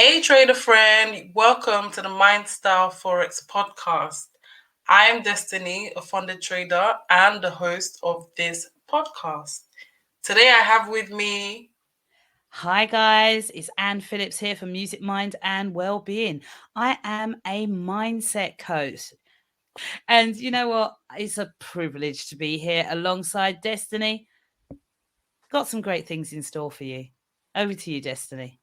Hey, trader friend, welcome to the Mindstyle Forex podcast. I'm Destiny, a funded trader and the host of this podcast. Today I have with me. Hi guys, it's Anne Phillips here from Music Mind and Wellbeing. I am a mindset coach. And you know what? It's a privilege to be here alongside Destiny. Got some great things in store for you. Over to you, Destiny.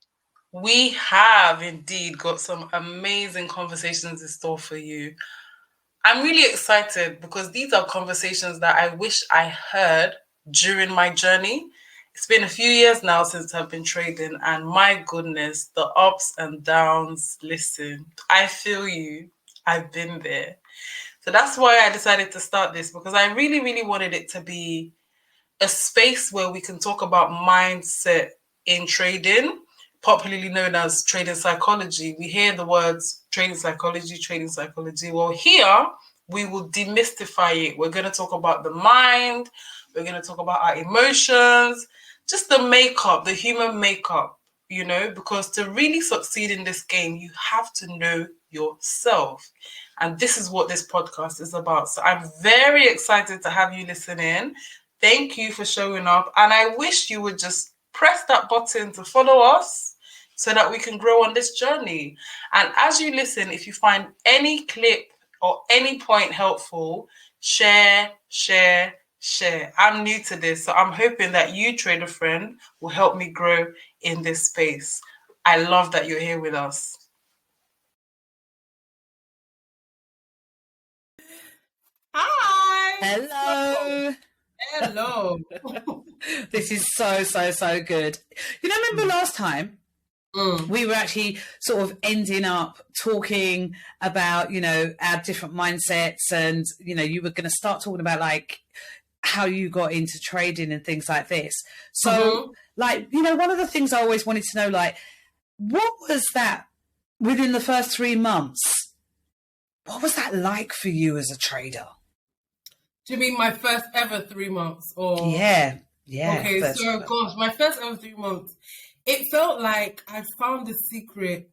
We have indeed got some amazing conversations in store for you. I'm really excited because these are conversations that I wish I heard during my journey. It's been a few years now since I've been trading, and my goodness, the ups and downs. Listen, I feel you. I've been there. So that's why I decided to start this, because I really, really wanted it to be a space where we can talk about mindset in trading, popularly known as trading psychology. We hear the words trading psychology, trading psychology. Well, here we will demystify it. We're going to talk about the mind, we're going to talk about our emotions, just the makeup, the human makeup, because to really succeed in this game, you have to know yourself. And this is what this podcast is about. So I'm very excited to have you listen in. Thank you for showing up. And I wish you would just press that button to follow us so that we can grow on this journey. And as you listen, if you find any clip or any point helpful, share. I'm new to this, so I'm hoping that you, trader friend, will help me grow in this space. I love that you're here with us. Hi. Hello. This is so good. Remember last time we were actually sort of ending up talking about, our different mindsets, and, you were going to start talking about like how you got into trading and things like this. So one of the things I always wanted to know, like, what was that within the first 3 months? What was that like for you as a trader? Do you mean my first ever 3 months? Or yeah. Okay, so gosh, my first ever 3 months, it felt like I found a secret,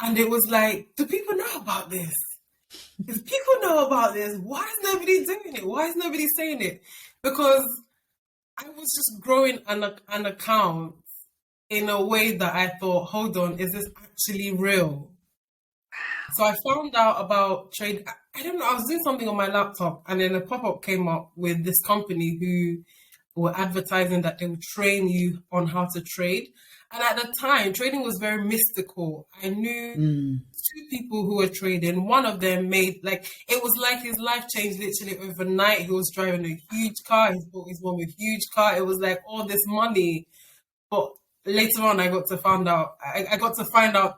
and it was like, do people know about this? If people know about this, why is nobody doing it? Why is nobody saying it? Because I was just growing an account in a way that I thought, hold on, is this actually real? So I found out about trade. I don't know, I was doing something on my laptop, and then a pop-up came up with this company who were advertising that they would train you on how to trade. And at the time, trading was very mystical. I knew 2 people who were trading. One of them it was like his life changed literally overnight. He was driving a huge car. He bought his mom a huge car. It was like all this money. But later on, I got to find out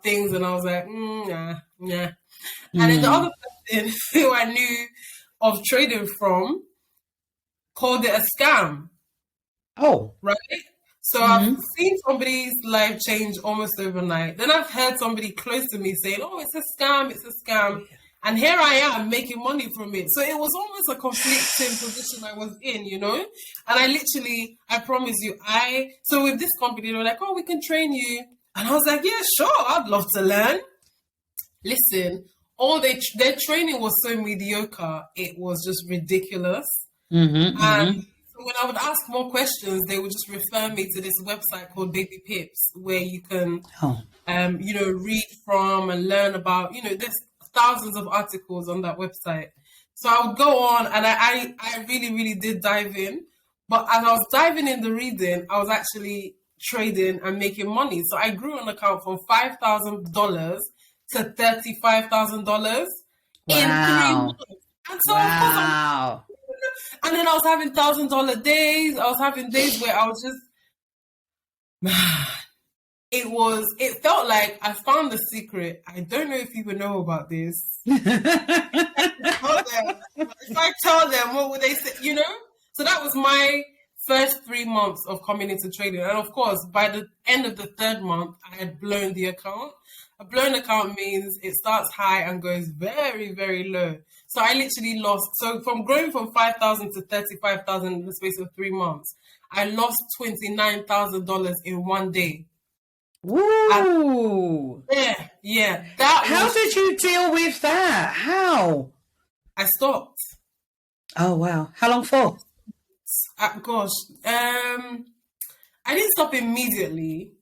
things, and I was like, nah. And then the other person who I knew of trading from called it a scam. Oh. Right? So I've seen somebody's life change almost overnight. Then I've heard somebody close to me saying, oh, it's a scam. And here I am making money from it. So it was almost a conflicting position I was in, And I promise you, so with this company, they were like, oh, we can train you. And I was like, yeah, sure, I'd love to learn. Listen, their training was so mediocre, it was just ridiculous. And so when I would ask more questions, they would just refer me to this website called Baby Pips, where you can, read from and learn about, there's thousands of articles on that website. So I would go on, and I really, really did dive in. But as I was diving in the reading, I was actually trading and making money. So I grew an account from $5,000 to $35,000 in 3 months. And so of course, and then I was having $1,000 days. I was having days where I was just, it felt like I found the secret. I don't know if people know about this. If I tell them, what would they say? So that was my first 3 months of coming into trading. And of course, by the end of the 3rd month, I had blown the account. A blown account means it starts high and goes very, very low. So I literally lost. So from growing from 5,000 to 35,000 in the space of 3 months, I lost $29,000 in one day. Woo! Yeah. How did you deal with that? How? I stopped. Oh, wow. How long for? Gosh. I didn't stop immediately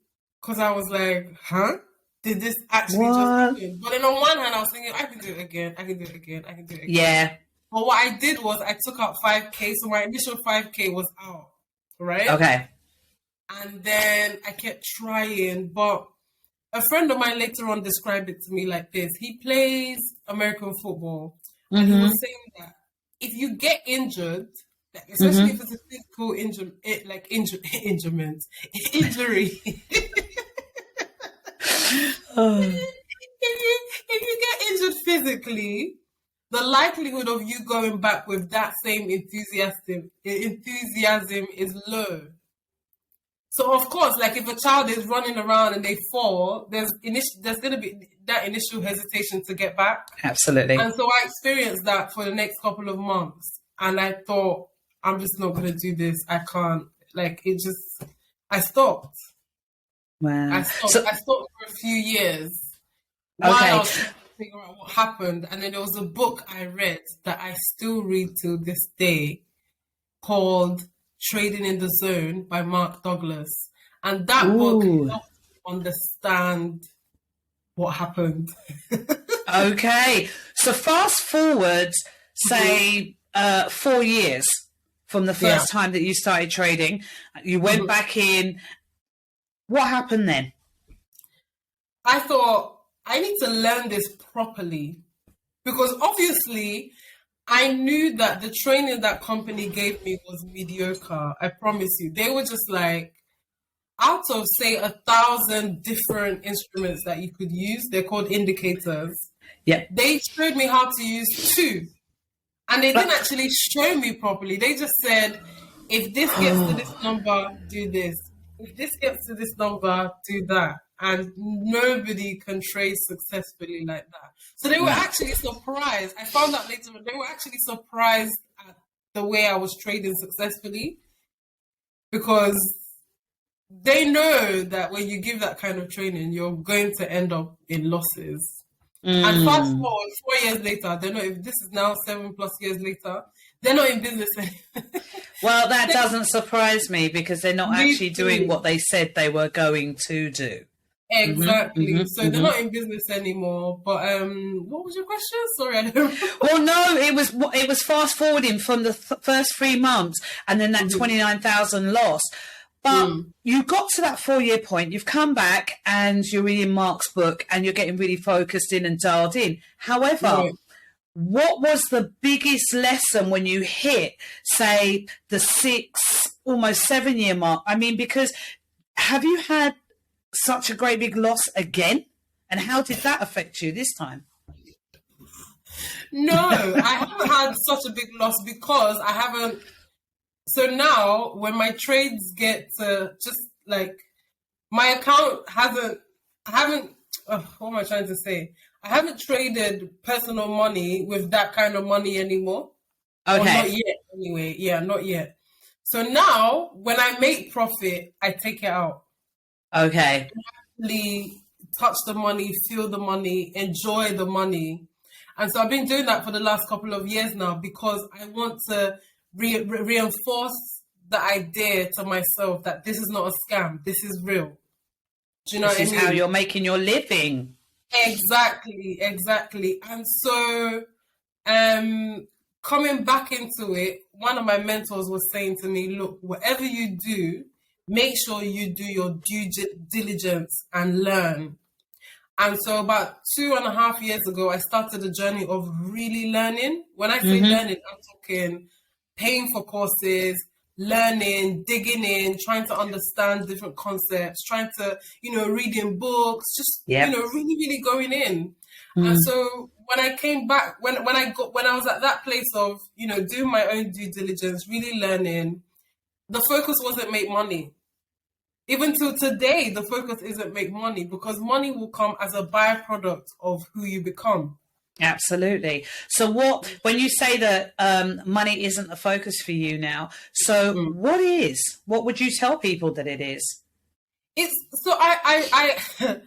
because I was like, huh? Did this actually just happen? But then on one hand, I was thinking, I can do it again. I can do it again. I can do it again. Yeah. But what I did was I took out 5K. So my initial 5K was out, right? Okay. And then I kept trying. But a friend of mine later on described it to me like this. He plays American football. And he was saying that if you get injured, especially if it's a physical injury, if you get injured physically, the likelihood of you going back with that same enthusiasm is low. So of course, like if a child is running around and they fall, there's going to be that initial hesitation to get back. Absolutely. And so I experienced that for the next couple of months, and I thought, I'm just not going to do this. I can't. I stopped. Wow. I stopped for a few years while I was trying to figure out what happened. And then there was a book I read that I still read to this day called Trading in the Zone by Mark Douglas. And that book helped me understand what happened. Okay. So fast forward, say 4 years from the first time that you started trading. You went back in. What happened then? I thought, I need to learn this properly. Because obviously, I knew that the training that company gave me was mediocre. I promise you. They were just like, out of, say, 1,000 different instruments that you could use, they're called indicators. Yeah. They showed me how to use 2. And they didn't actually show me properly. They just said, if this gets to this number, do this. If this gets to this number, do that. And nobody can trade successfully like that. So they were actually surprised. I found out later on, they were actually surprised at the way I was trading successfully. Because they know that when you give that kind of training, you're going to end up in losses. And fast forward 4 years later, they know if this is now 7+ years later, they're not in business anymore. Well, that doesn't surprise me because they're not actually doing what they said they were going to do. Exactly. So they're not in business anymore. But what was your question? Sorry, I don't. Well, no, it was fast forwarding from the first 3 months and then that 29,000 loss. But you got to that 4-year point, you've come back and you're reading Mark's book and you're getting really focused in and dialed in. However, what was the biggest lesson when you hit, say, the 6, almost 7-year mark? I mean, because have you had such a great big loss again? And how did that affect you this time? No, I haven't had such a big loss because I haven't. So now, when my trades get to just like my account what am I trying to say? I haven't traded personal money with that kind of money anymore. Okay. Or not yet, anyway. Yeah, not yet. So now, when I make profit, I take it out. Okay. Actually touch the money, feel the money, enjoy the money. And so I've been doing that for the last couple of years now because I want to reinforce the idea to myself that this is not a scam. This is real. Do you know what I mean? This is how you're making your living. Exactly. And so coming back into it, one of my mentors was saying to me, look, whatever you do, make sure you do your due diligence and learn. And so about 2.5 years ago, I started a journey of really learning. When I say learning, I'm talking paying for courses, learning, digging in, trying to understand different concepts, trying to, reading books, just, really, really going in. And so when I came back, when I was at that place of, doing my own due diligence, really learning, the focus wasn't make money. Even till today, the focus isn't make money because money will come as a byproduct of who you become. Absolutely. So when you say that money isn't the focus for you now, so what would you tell people that it is? it's so I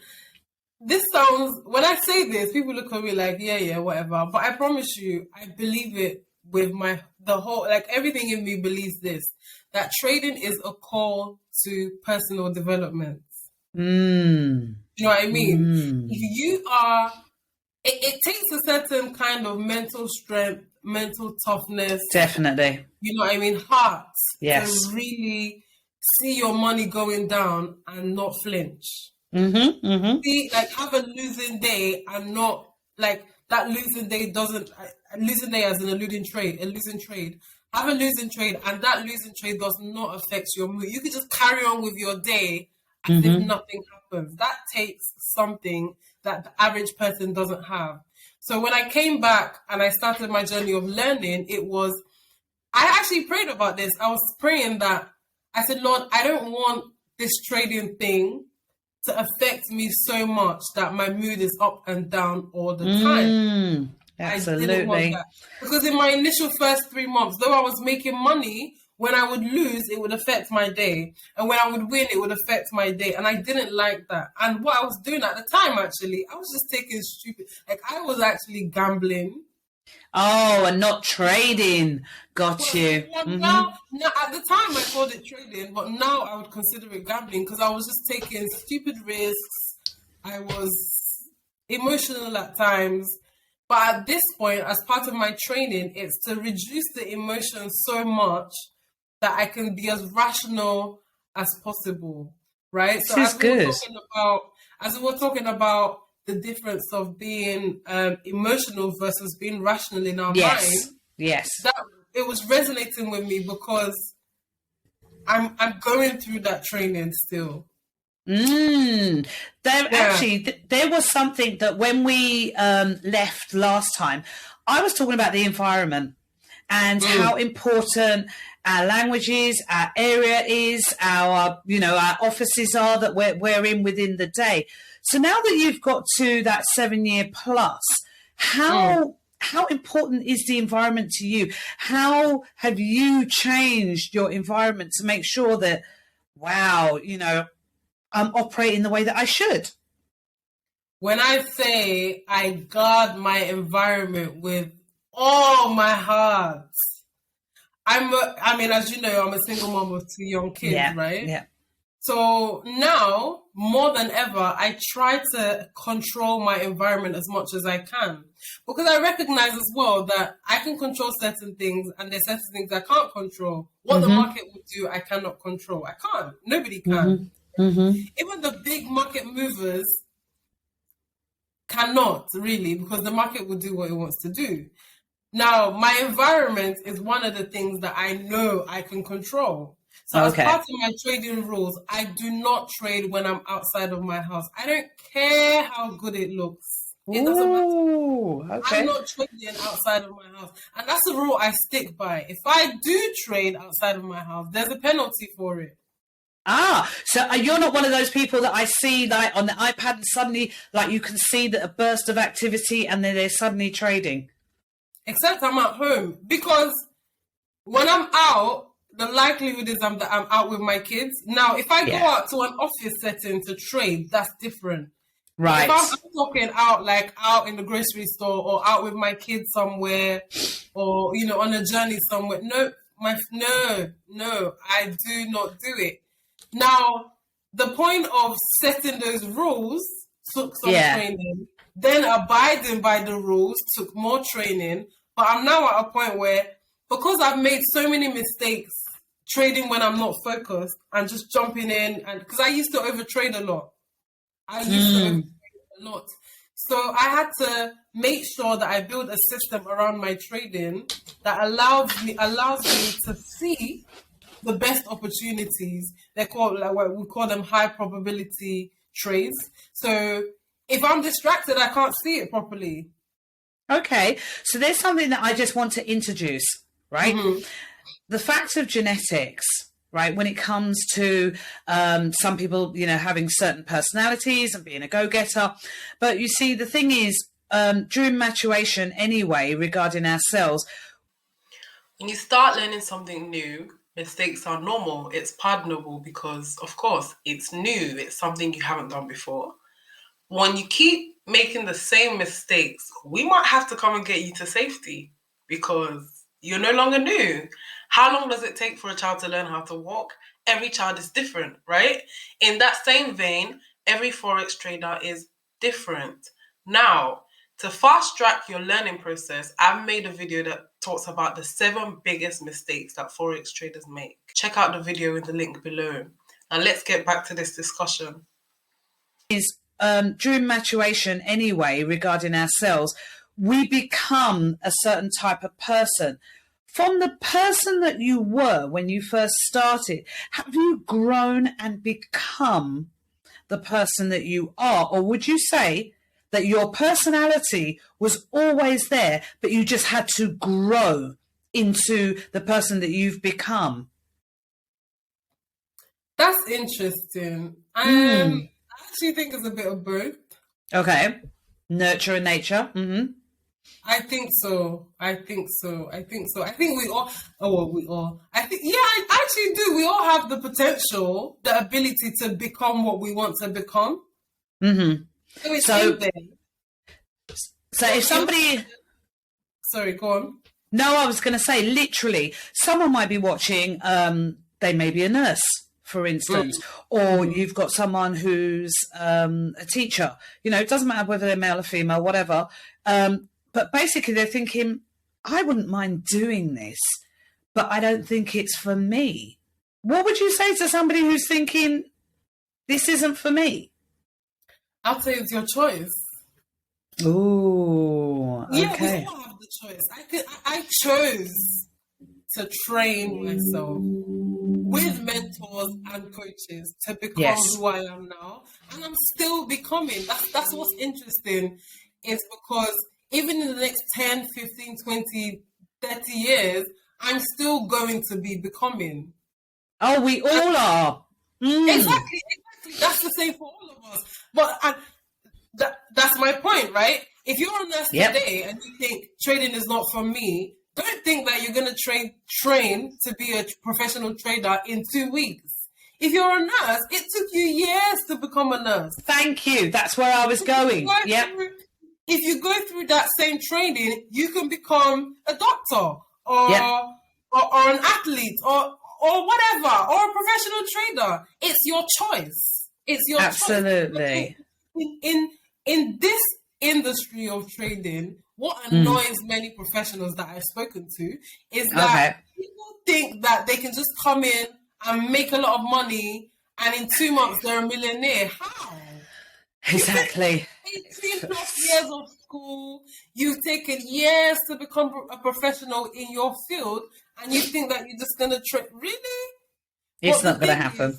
this sounds, when I say this, people look at me like, yeah, whatever. But I promise you, I believe it with the whole, like everything in me believes this, that trading is a call to personal development. Mm. You know what I mean? If you are, it takes a certain kind of mental strength, mental toughness. Definitely. You know what I mean? Heart. Yes. To really see your money going down and not flinch. See, like, have a losing day and not, like, that losing day doesn't, losing day as in a losing trade. Have a losing trade, and that losing trade does not affect your mood. You can just carry on with your day as if nothing happens. That takes something that the average person doesn't have. So when I came back and I started my journey of learning, I actually prayed about this. I was praying that, I said, Lord, I don't want this trading thing to affect me so much that my mood is up and down all the time. Absolutely. I didn't want that. Because in my initial first 3 months, though I was making money, when I would lose, it would affect my day. And when I would win, it would affect my day. And I didn't like that. And what I was doing at the time, actually, I was just taking stupid, like I was actually gambling. Oh, and not trading. Got you. Now, at the time, I called it trading, but now I would consider it gambling because I was just taking stupid risks. I was emotional at times. But at this point, as part of my training, it's to reduce the emotion so much that I can be as rational as possible, right? This is good. As we were talking about the difference of being emotional versus being rational in our mind. Yes. That it was resonating with me because I'm going through that training still. There was something that when we left last time, I was talking about the environment and how important our language is, our area is, our offices are that we're in within the day. So now that you've got to that 7-year plus, how important is the environment to you? How have you changed your environment to make sure that, wow, I'm operating the way that I should? When I say I guard my environment with all my heart, as you know, I'm a single mom with 2 young kids, right? Yeah. So now, more than ever, I try to control my environment as much as I can. Because I recognize as well that I can control certain things and there's certain things I can't control. What the market will do, I cannot control. I can't. Nobody can. Even the big market movers cannot really, because the market will do what it wants to do. Now, my environment is one of the things that I know I can control. So as part of my trading rules, I do not trade when I'm outside of my house. I don't care how good it looks. It doesn't matter. I'm not trading outside of my house. And that's a rule I stick by. If I do trade outside of my house, there's a penalty for it. So you're not one of those people that I see like on the iPad and suddenly like you can see that a burst of activity and then they're suddenly trading. Except I'm at home. Because when I'm out, the likelihood is that I'm out with my kids. Now, if I go out to an office setting to trade, that's different. Right. If I'm talking out in the grocery store or out with my kids somewhere or, on a journey somewhere. No, I do not do it. Now, the point of setting those rules took some training. Then abiding by the rules took more training. But I'm now at a point where, because I've made so many mistakes trading when I'm not focused and just jumping in, and because I used to overtrade a lot. So I had to make sure that I build a system around my trading that allows me to see the best opportunities. They're called, we call them high probability trades. So if I'm distracted, I can't see it properly. Okay, so there's something that I just want to introduce, right? The fact of genetics, right? When it comes to some people, having certain personalities and being a go-getter. But you see, the thing is, during maturation anyway, regarding ourselves, when you start learning something new, Mistakes are normal. It's pardonable because, of course, it's new. It's something you haven't done before. When you keep making the same mistakes, we might have to come and get you to safety because you're no longer new. How long does it take for a child to learn how to walk? Every child is different, right? In that same vein, every Forex trader is different. Now, to fast track your learning process, I've made a video that talks about the 7 biggest mistakes that Forex traders make. Check out the video in the link below. And let's get back to this discussion. Is during maturation anyway, regarding ourselves, we become a certain type of person. From the person that you were when you first started, have you grown and become the person that you are? Or would you say that your personality was always there, but you just had to grow into the person that you've become? That's interesting. I actually think it's a bit of both. Okay. Nurture and nature. Mm-hmm. I think so. I think we all. Oh, well, we all. I actually do. We all have the potential, the ability to become what we want to become. Mm-hmm. So it's in there. So if somebody... Sorry, go on. No, I was going to say, literally, someone might be watching, they may be a nurse, for instance, or you've got someone who's a teacher. You know, it doesn't matter whether they're male or female, whatever. But basically they're thinking, I wouldn't mind doing this, but I don't think it's for me. What would you say to somebody who's thinking, this isn't for me? I'll say it's your choice. Ooh, okay. Yeah, we all have the choice. I chose to train myself with mentors and coaches to become who I am now. And I'm still becoming. That's what's interesting, is because even in the next 10, 15, 20, 30 years, I'm still going to be becoming. Oh, we all are. Exactly. That's the same for all of us. But that's my point, right? If you're a nurse today and you think trading is not for me, don't think that you're going to train to be a professional trader in 2 weeks. If you're a nurse, it took you years to become a nurse. Thank you. That's where I was going. If you go through that same training, you can become a doctor or an athlete or whatever, or a professional trader. It's your choice. It's your choice. Absolutely. In this industry of trading, what annoys many professionals that I've spoken to is that people think that they can just come in and make a lot of money and in 2 months they're a millionaire. How? Exactly. 18 plus years of school, you've taken years to become a professional in your field, and you think that you're just going to trade. Really? It's not going to happen.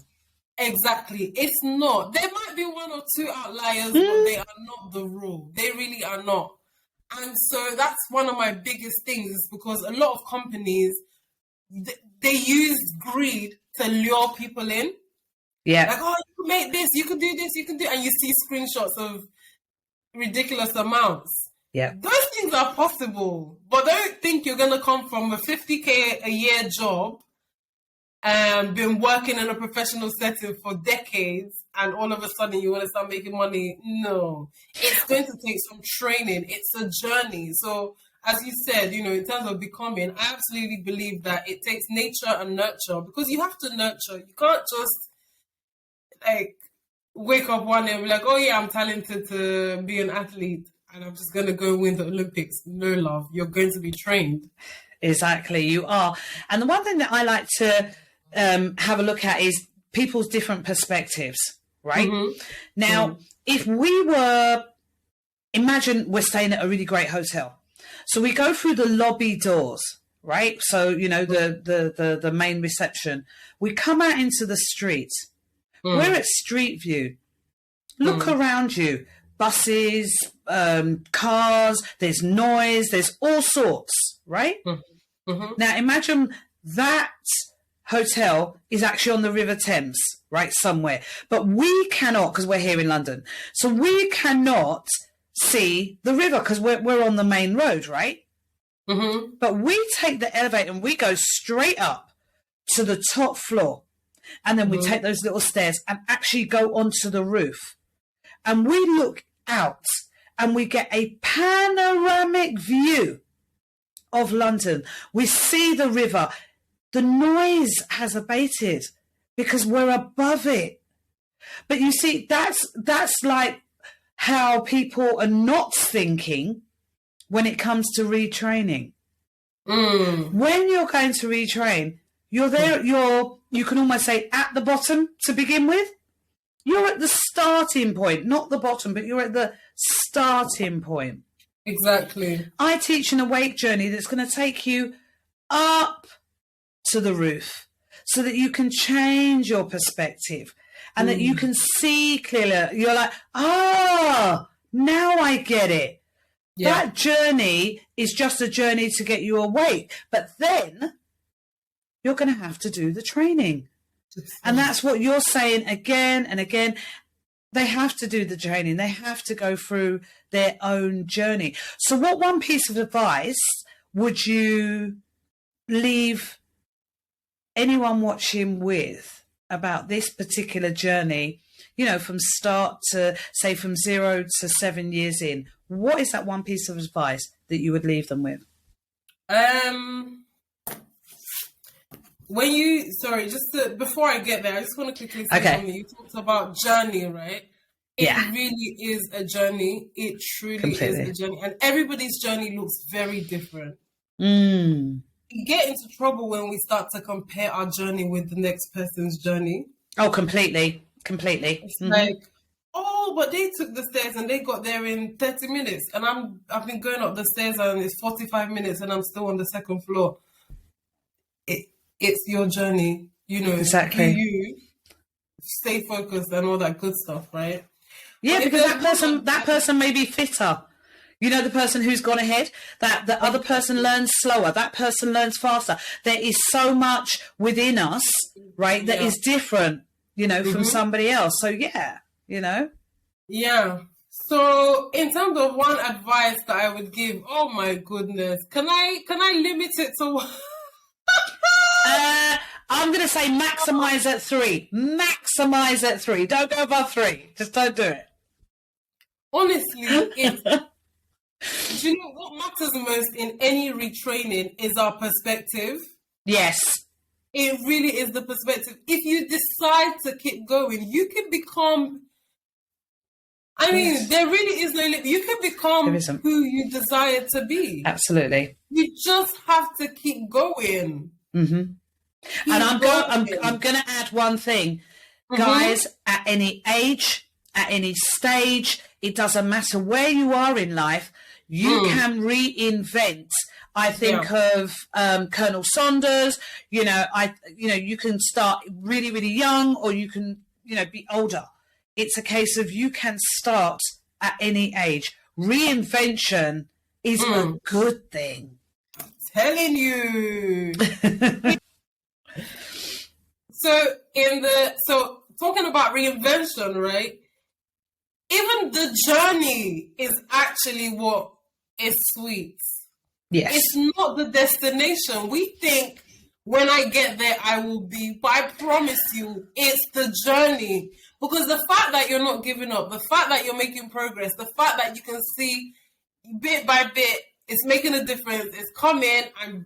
Exactly. It's not. There might be 1 or 2 outliers, but they are not the rule. They really are not. And so that's one of my biggest things, is because a lot of companies, they use greed to lure people in. Yeah. Like, oh, you can make this, you can do this, you can do, and you see screenshots of ridiculous amounts. Yeah. Those things are possible, but don't think you're going to come from a 50K a year job and been working in a professional setting for decades, and all of a sudden you want to start making money. No, it's going to take some training. It's a journey. So as you said, you know, in terms of becoming, I absolutely believe that it takes nature and nurture, because you have to nurture. You can't just like wake up one day and be like, oh yeah, I'm talented to be an athlete and I'm just going to go win the Olympics. No, love, you're going to be trained. Exactly, you are. And the one thing that I like to have a look at is people's different perspectives, right? Now, if we were, imagine we're staying at a really great hotel. So we go through the lobby doors, right? So, you know, the main reception. We come out into the street. We're at Street View. Look around you. Buses, cars, there's noise, there's all sorts, right? Now, imagine that hotel is actually on the River Thames, right, somewhere. But we cannot, because we're here in London, so we cannot see the river because we're on the main road, right? But we take the elevator and we go straight up to the top floor. And then we take those little stairs and actually go onto the roof. And we look out and we get a panoramic view of London. We see the river. The noise has abated because we're above it. But you see, that's like how people are not thinking when it comes to retraining. When you're going to retrain, you're there, you can almost say at the bottom to begin with. You're at the starting point, not the bottom, but you're at the starting point. Exactly. I teach an awake journey that's going to take you up to the roof so that you can change your perspective and that you can see clearly. You're like, now I get it. Yeah. That journey is just a journey to get you awake. But then you're going to have to do the training. And that's what you're saying again and again. They have to do the training. They have to go through their own journey. So what one piece of advice would you leave anyone watching with about this particular journey, you know, from start to, say, from 0 to 7 years in? What is that one piece of advice that you would leave them with? Before I get there, I just want to quickly say something. You talked about journey, right? It really is a journey. It truly is a journey. And everybody's journey looks very different. We get into trouble when we start to compare our journey with the next person's journey. Oh, completely. It's like, but they took the stairs and they got there in 30 minutes. And I've been going up the stairs and it's 45 minutes and I'm still on the second floor. It's your journey, you know. Exactly. You stay focused and all that good stuff, right? Yeah, because that person may be fitter. You know, the person who's gone ahead, that the other person learns slower, that person learns faster. There is so much within us, right, that is different, you know, from somebody else. So, yeah, you know. Yeah. So, in terms of one advice that I would give, oh, my goodness, can I limit it to I'm going to say maximize at 3. Maximize at 3. Don't go above 3. Just don't do it. Honestly, do you know what matters most in any retraining is our perspective? Yes. It really is the perspective. If you decide to keep going, you can become... there really is no limit. You can become who you desire to be. Absolutely. You just have to keep going. And I'm going to add one thing. Guys, at any age, at any stage, it doesn't matter where you are in life, you can reinvent. I think of Colonel Saunders. You know, you can start really, really young, or you can, be older. It's a case of you can start at any age. Reinvention is a good thing. I'm telling you. So talking about reinvention, right? Even the journey is actually what is sweet. Yes. It's not the destination. We think when I get there, I will be, but I promise you, it's the journey. Because the fact that you're not giving up, the fact that you're making progress, the fact that you can see bit by bit, it's making a difference. It's coming. I'm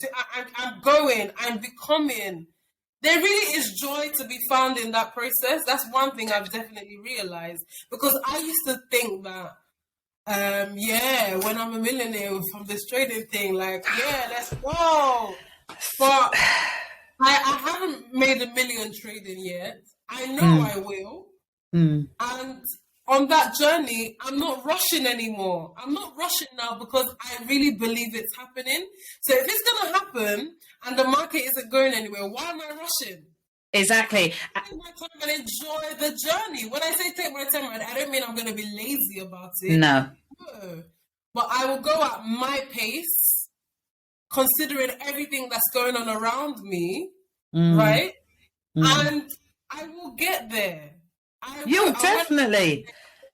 going. I'm becoming. There really is joy to be found in that process. That's one thing I've definitely realized. Because I used to think that, when I'm a millionaire from this trading thing, let's go. But I haven't made $1 million trading yet. I know I will. And on that journey, I'm not rushing anymore. I'm not rushing now because I really believe it's happening. So if it's going to happen and the market isn't going anywhere, why am I rushing? Exactly. Take my time and enjoy the journey. When I say take my time, I don't mean I'm going to be lazy about it. No. But I will go at my pace, considering everything that's going on around me, right? And I will get there. You'll definitely.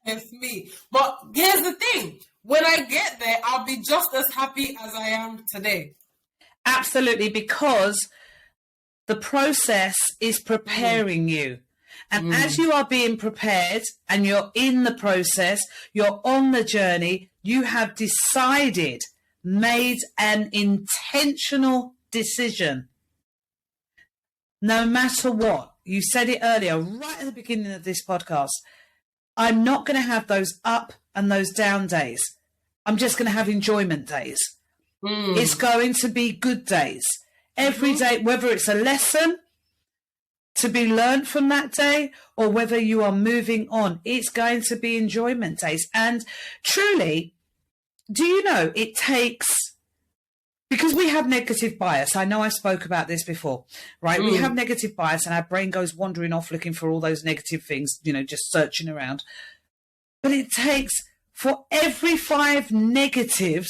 It's me. But here's the thing. When I get there, I'll be just as happy as I am today. Absolutely, because The process is preparing you. And as you are being prepared and you're in the process, you're on the journey, you have decided, made an intentional decision. No matter what, you said it earlier, right at the beginning of this podcast, I'm not going to have those up and those down days. I'm just going to have enjoyment days. It's going to be good days. Every day, whether it's a lesson to be learned from that day or whether you are moving on, it's going to be enjoyment days. And truly, do you know, it takes, because we have negative bias. I know I spoke about this before, right? We have negative bias and our brain goes wandering off looking for all those negative things, you know, just searching around. But it takes, for every 5 negatives,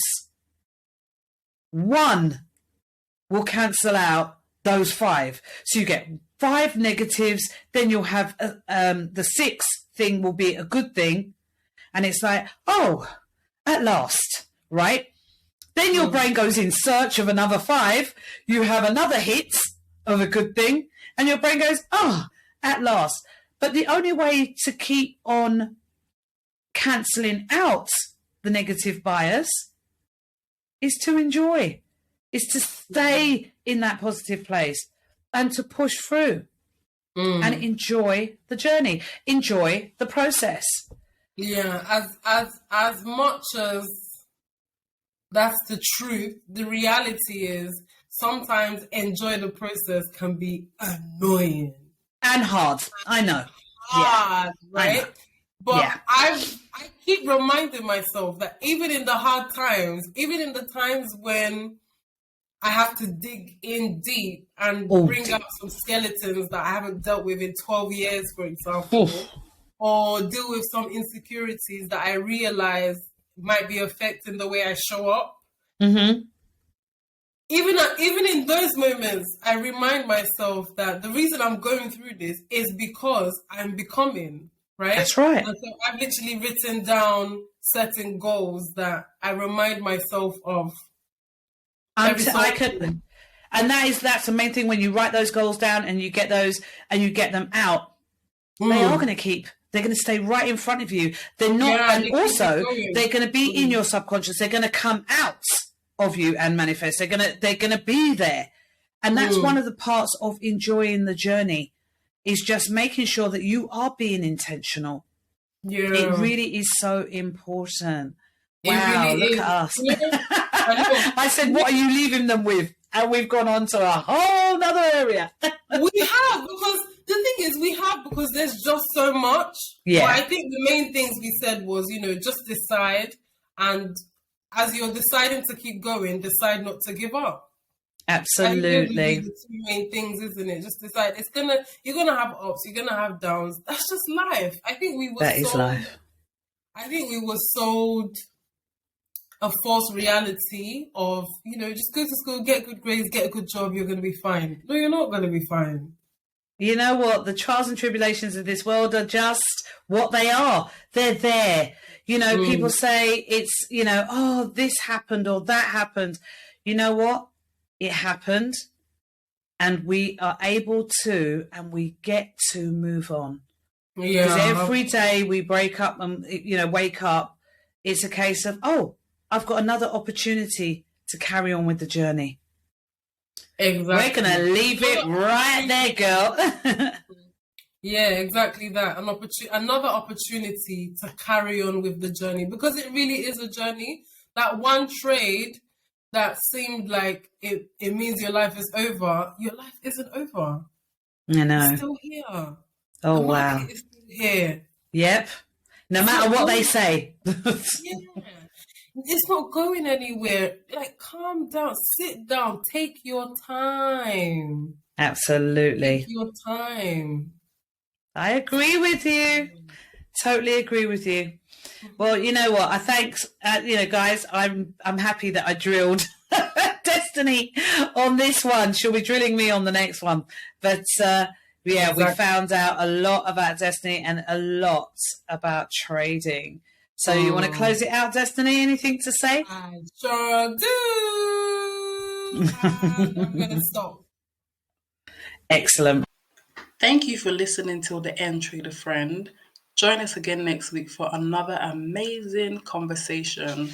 1 will cancel out those 5. So you get 5 negatives, then you'll have the 6th thing will be a good thing. And it's like, oh, at last, right? Then your brain goes in search of another 5. You have another hit of a good thing. And your brain goes, oh, at last. But the only way to keep on cancelling out the negative bias is to enjoy, is to stay in that positive place and to push through and enjoy the journey, enjoy the process. Yeah, as much as that's the truth, the reality is sometimes enjoy the process can be annoying. And hard, I know. Hard, right? But I keep reminding myself that even in the hard times, even in the times when I have to dig in deep and bring up some skeletons that I haven't dealt with in 12 years, for example, or deal with some insecurities that I realize might be affecting the way I show up. Even in those moments, I remind myself that the reason I'm going through this is because I'm becoming, right? That's right. And so I've literally written down certain goals that I remind myself of. And that's the main thing. When you write those goals down and you get those and you get them out, they are going to they're going to stay right in front of you. They're not, and also they're going to be in your subconscious. They're going to come out of you and manifest. They're going to be there. And that's one of the parts of enjoying the journey, is just making sure that you are being intentional. Yeah. It really is so important. Wow, really look at us. I said, what are you leaving them with? And we've gone on to a whole other area. We have, because the thing is, because there's just so much. Yeah. But I think the main things we said was, just decide. And as you're deciding to keep going, decide not to give up. Absolutely. The 2 main things, isn't it? Just decide. You're gonna have ups, you're gonna have downs. That's just life. I think we were life. I think we were sold a false reality of, just go to school, get good grades, get a good job, you're going to be fine. No, you're not going to be fine. You know what? The trials and tribulations of this world are just what they are. They're there. People say it's, oh, this happened or that happened. You know what? It happened, and we are able to, and we get to move on. Yeah. Because every day we break up and, wake up, it's a case of, oh, I've got another opportunity to carry on with the journey. Exactly. We're going to leave it right there, girl. Yeah, exactly that. Another opportunity to carry on with the journey, because it really is a journey. That one trade that seemed like it means your life is over, your life isn't over. I know. It's still here. Oh, wow. It's still here. Yep. No matter what they say. Yeah. It's not going anywhere. Like, calm down, sit down, take your time. Absolutely. Take your time. I agree with you. Totally agree with you. Well, you know what? I thanks, guys. I'm happy that I drilled Destiny on this one. She'll be drilling me on the next one. But we found out a lot about Destiny and a lot about trading. So you want to close it out, Destiny? Anything to say? I sure do. I'm going to stop. Excellent. Thank you for listening till the end, Trader Friend. Join us again next week for another amazing conversation.